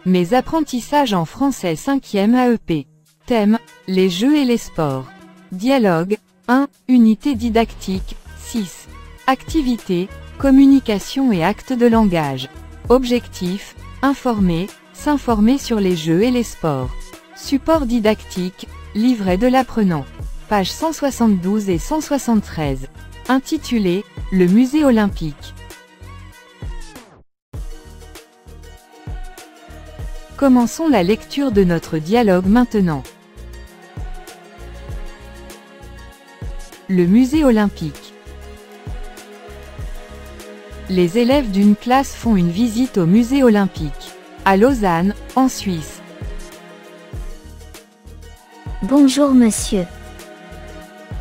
Mes apprentissages en français 5e AEP. Thème, les jeux et les sports. Dialogue, 1, unité didactique, 6. Activité, communication et actes de langage. Objectif, informer, s'informer sur les jeux et les sports. Support didactique, livret de l'apprenant. Pages 172 et 173. Intitulé, le musée olympique. Commençons la lecture de notre dialogue maintenant. Le musée olympique. Les élèves d'une classe font une visite au musée olympique, à Lausanne, en Suisse. Bonjour monsieur.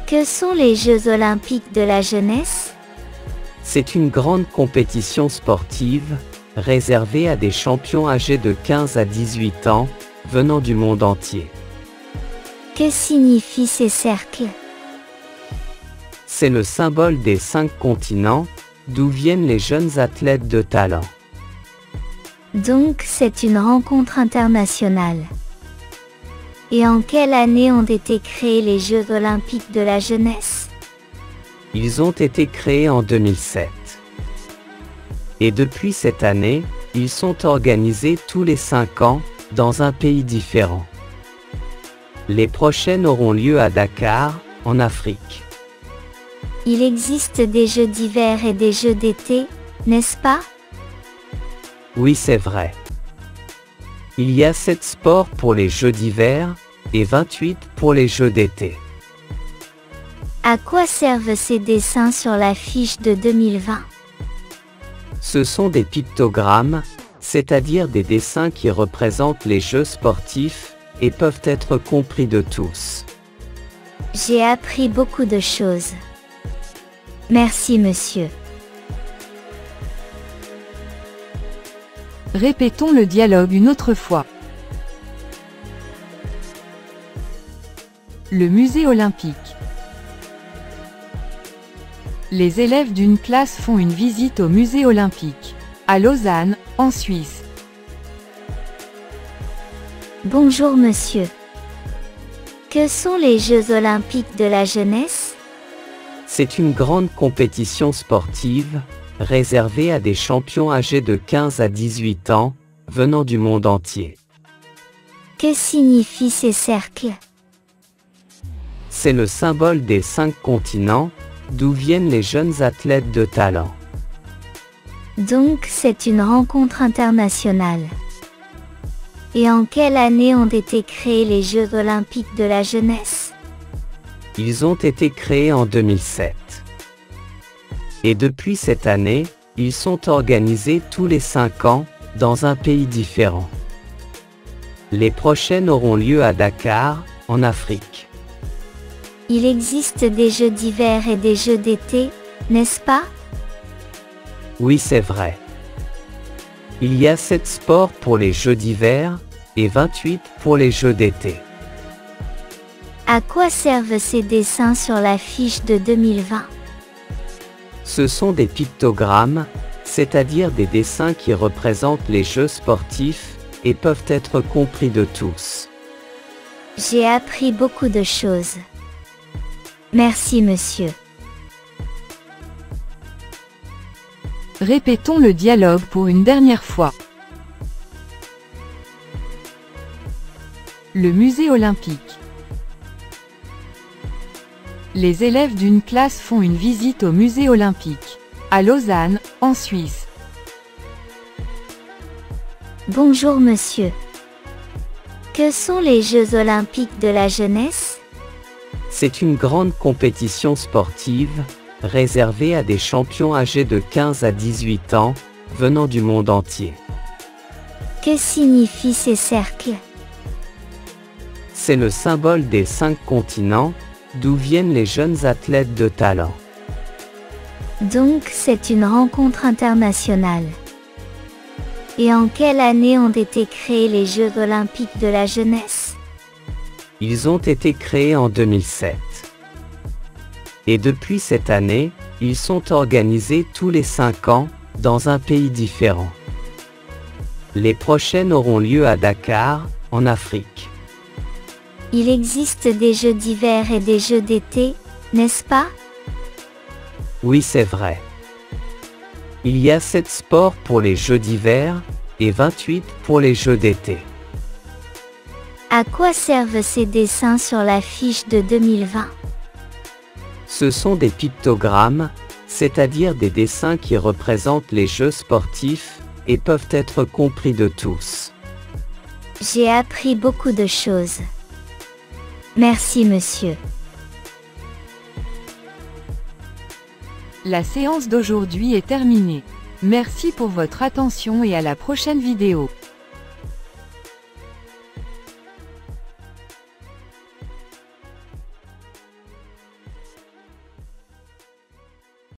Que sont les Jeux olympiques de la jeunesse? C'est une grande compétition sportive, réservée à des champions âgés de 15 à 18 ans, venant du monde entier. Que signifient ces cercles? C'est le symbole des 5 continents, d'où viennent les jeunes athlètes de talent. Donc c'est une rencontre internationale. Et en quelle année ont été créés les Jeux olympiques de la jeunesse? Ils ont été créés en 2007. Et depuis cette année, ils sont organisés tous les 5 ans, dans un pays différent. Les prochaines auront lieu à Dakar, en Afrique. Il existe des Jeux d'hiver et des Jeux d'été, n'est-ce pas? Oui, c'est vrai. Il y a 7 sports pour les Jeux d'hiver, et 28 pour les Jeux d'été. À quoi servent ces dessins sur la fiche de 2020? Ce sont des pictogrammes, c'est-à-dire des dessins qui représentent les jeux sportifs, et peuvent être compris de tous. J'ai appris beaucoup de choses. Merci monsieur. Répétons le dialogue une autre fois. Le musée olympique. Les élèves d'une classe font une visite au musée olympique, à Lausanne, en Suisse. Bonjour monsieur. Que sont les Jeux olympiques de la jeunesse? C'est une grande compétition sportive, réservée à des champions âgés de 15 à 18 ans, venant du monde entier. Que signifient ces cercles? C'est le symbole des 5 continents, d'où viennent les jeunes athlètes de talent. Donc c'est une rencontre internationale. Et en quelle année ont été créés les Jeux olympiques de la jeunesse? Ils ont été créés en 2007. Et depuis cette année, ils sont organisés tous les 5 ans, dans un pays différent. Les prochaines auront lieu à Dakar, en Afrique. Il existe des Jeux d'hiver et des Jeux d'été, n'est-ce pas? Oui, c'est vrai. Il y a 7 sports pour les Jeux d'hiver, et 28 pour les Jeux d'été. À quoi servent ces dessins sur la fiche de 2020? Ce sont des pictogrammes, c'est-à-dire des dessins qui représentent les jeux sportifs, et peuvent être compris de tous. J'ai appris beaucoup de choses. Merci monsieur. Répétons le dialogue pour une dernière fois. Le musée olympique. Les élèves d'une classe font une visite au musée olympique, à Lausanne, en Suisse. Bonjour monsieur. Que sont les Jeux olympiques de la jeunesse? C'est une grande compétition sportive, réservée à des champions âgés de 15 à 18 ans, venant du monde entier. Que signifient ces cercles? C'est le symbole des 5 continents, d'où viennent les jeunes athlètes de talent. Donc c'est une rencontre internationale. Et en quelle année ont été créés les Jeux olympiques de la jeunesse? Ils ont été créés en 2007. Et depuis cette année, ils sont organisés tous les 5 ans, dans un pays différent. Les prochaines auront lieu à Dakar, en Afrique. Il existe des jeux d'hiver et des jeux d'été, n'est-ce pas? Oui, c'est vrai. Il y a 7 sports pour les jeux d'hiver, et 28 pour les jeux d'été. À quoi servent ces dessins sur la fiche de 2020? Ce sont des pictogrammes, c'est-à-dire des dessins qui représentent les jeux sportifs, et peuvent être compris de tous. J'ai appris beaucoup de choses. Merci monsieur. La séance d'aujourd'hui est terminée. Merci pour votre attention et à la prochaine vidéo.